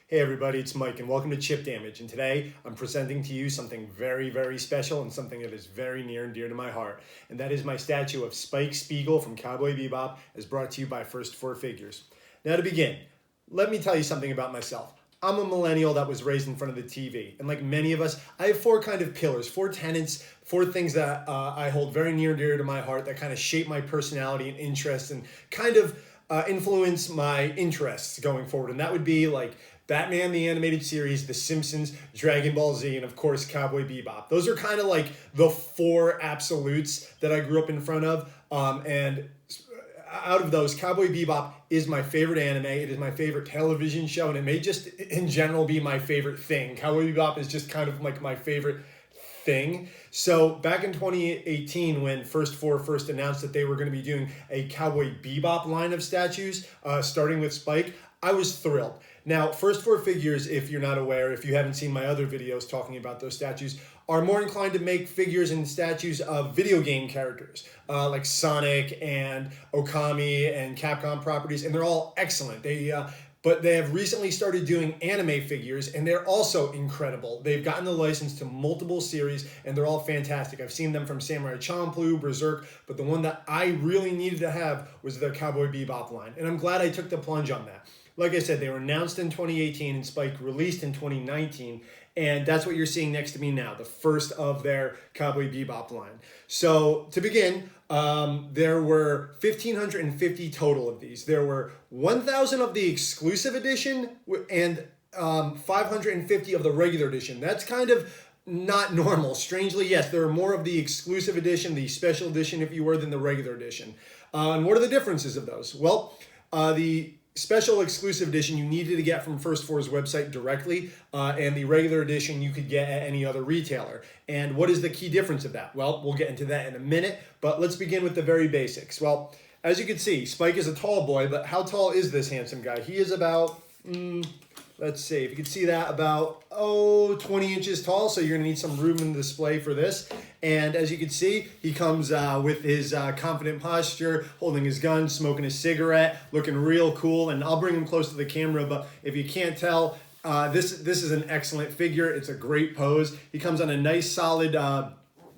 Hey everybody, it's Mike and welcome to Chip Damage. And today I'm presenting to you something very, very special and something that is very near and dear to my heart. And that is my statue of Spike Spiegel from Cowboy Bebop, as brought to you by First Four Figures. Now to begin, let me tell you something about myself. I'm a millennial that was raised in front of the TV. And like many of us, I have four kind of pillars, four tenets, four things that I hold very near and dear to my heart that kind of shape my personality and interests and kind of influence my interests going forward. And that would be like Batman, the animated series, The Simpsons, Dragon Ball Z, and of course, Cowboy Bebop. Those are kind of like the four absolutes that I grew up in front of. And out of those, Cowboy Bebop is my favorite anime. It is my favorite television show, and it may just in general be my favorite thing. Cowboy Bebop is just kind of like my favorite thing. So back in 2018, when First Four first announced that they were going to be doing a Cowboy Bebop line of statues, starting with Spike, I was thrilled. Now, First Four Figures, if you're not aware, if you haven't seen my other videos talking about those statues, are more inclined to make figures and statues of video game characters, like Sonic and Okami and Capcom properties, and they're all excellent. But they have recently started doing anime figures, and they're also incredible. They've gotten the license to multiple series, and they're all fantastic. I've seen them from Samurai Champloo, Berserk, but the one that I really needed to have was the Cowboy Bebop line, and I'm glad I took the plunge on that. Like I said, they were announced in 2018 and Spike released in 2019, and that's what you're seeing next to me now, the first of their Cowboy Bebop line. So to begin, there were 1,550 total of these. There were 1,000 of the exclusive edition and 550 of the regular edition. That's kind of not normal. Strangely, yes, there are more of the exclusive edition, the special edition, if you were, than the regular edition. And what are the differences of those? Well, the special exclusive edition you needed to get from First Four's website directly, and the regular edition you could get at any other retailer. And what is the key difference of that? Well, we'll get into that in a minute, but let's begin with the very basics. Well, as you can see, Spike is a tall boy, but how tall is this handsome guy? He is about, let's see, if you can see that, about, 20 inches tall, so you're gonna need some room in the display for this. And as you can see, he comes with his confident posture, holding his gun, smoking a cigarette, looking real cool, and I'll bring him close to the camera, but if you can't tell, this is an excellent figure. It's a great pose. He comes on a nice solid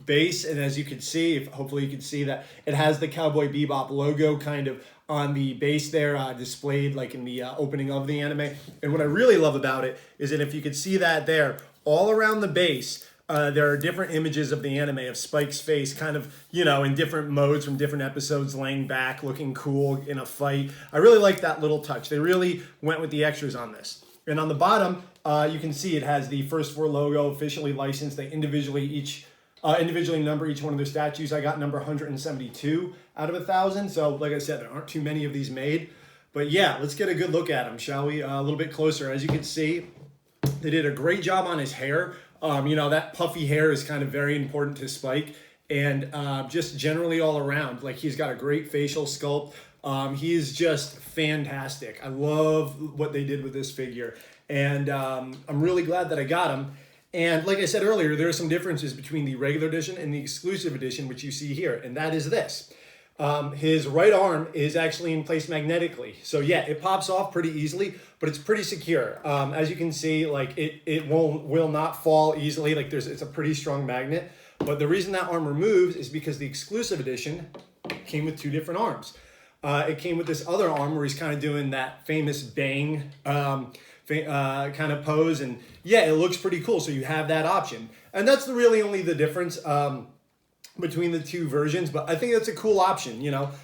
base, and as you can see, hopefully you can see that it has the Cowboy Bebop logo kind of on the base there, displayed like in the opening of the anime. And what I really love about it is that if you could see that there, all around the base, there are different images of the anime of Spike's face kind of, in different modes from different episodes, laying back, looking cool in a fight. I really like that little touch. They really went with the extras on this. And on the bottom, you can see it has the First Four logo, officially licensed. They individually number each one of their statues. I got number 172 out of 1,000. So like I said, there aren't too many of these made. But yeah, let's get a good look at them, shall we? A little bit closer. As you can see, they did a great job on his hair. That puffy hair is kind of very important to Spike. And just generally all around, like he's got a great facial sculpt. He is just fantastic. I love what they did with this figure. And I'm really glad that I got him. And like I said earlier, there are some differences between the regular edition and the exclusive edition, which you see here, and that is this. His right arm is actually in place magnetically. So yeah, it pops off pretty easily, but it's pretty secure. As you can see, like it will not fall easily. Like it's a pretty strong magnet. But the reason that arm removes is because the exclusive edition came with two different arms. It came with this other arm where he's kind of doing that famous bang kind of pose, and yeah, it looks pretty cool. So you have that option, and that's really only the difference between the two versions. But I think that's a cool option.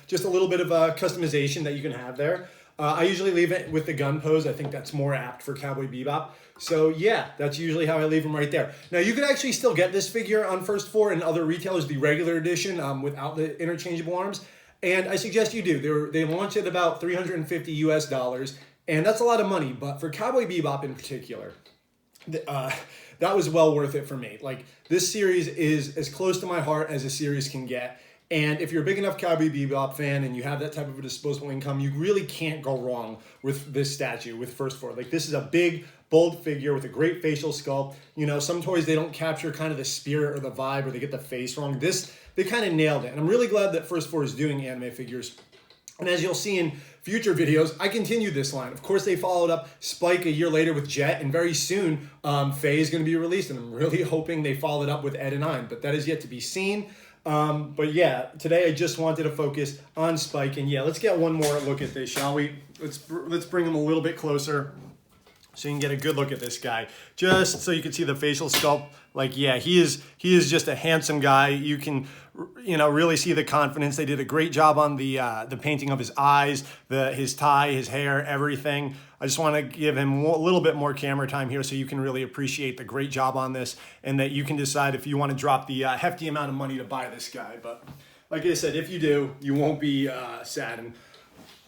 Just a little bit of customization that you can have there. I usually leave it with the gun pose. I think that's more apt for Cowboy Bebop. So yeah, that's usually how I leave them right there. Now you can actually still get this figure on First Four and other retailers, the regular edition without the interchangeable arms. And I suggest you do. They launch at about $350 US, and that's a lot of money. But for Cowboy Bebop in particular, that was well worth it for me. Like, this series is as close to my heart as a series can get. And if you're a big enough Cowboy Bebop fan and you have that type of a disposable income, you really can't go wrong with this statue, with First Four. Like, this is a big, bold figure with a great facial sculpt. Some toys, they don't capture kind of the spirit or the vibe, or they get the face wrong. This, they kind of nailed it. And I'm really glad that First Four is doing anime figures And as you'll see in future videos, I continue this line. Of course, they followed up Spike a year later with Jet, and very soon, Faye is going to be released, and I'm really hoping they follow it up with Ed and Ein, but that is yet to be seen. But yeah, today I just wanted to focus on Spike, and yeah, let's get one more look at this, shall we? Let's bring him a little bit closer so you can get a good look at this guy, just so you can see the facial sculpt. Like, yeah, he is just a handsome guy. You can, really see the confidence. They did a great job on the painting of his eyes, his tie, his hair, everything. I just want to give him a little bit more camera time here so you can really appreciate the great job on this, and that you can decide if you want to drop the hefty amount of money to buy this guy. But like I said, if you do, you won't be sad. And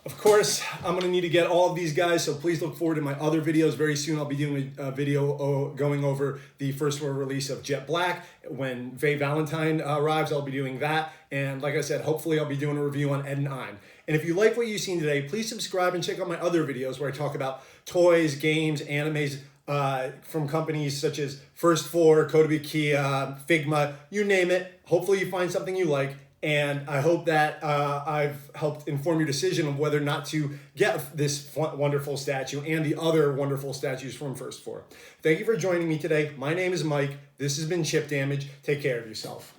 of course, I'm going to need to get all of these guys, so please look forward to my other videos. Very soon I'll be doing a video going over the first release of Jet Black. When Faye Valentine arrives, I'll be doing that. And like I said, hopefully I'll be doing a review on Ed and Ein. And if you like what you've seen today, please subscribe and check out my other videos where I talk about toys, games, animes from companies such as First Floor, Kotobukiya, Figma, you name it. Hopefully you find something you like. And I hope that I've helped inform your decision of whether or not to get this wonderful statue and the other wonderful statues from First Floor. Thank you for joining me today. My name is Mike. This has been Chip Damage. Take care of yourself.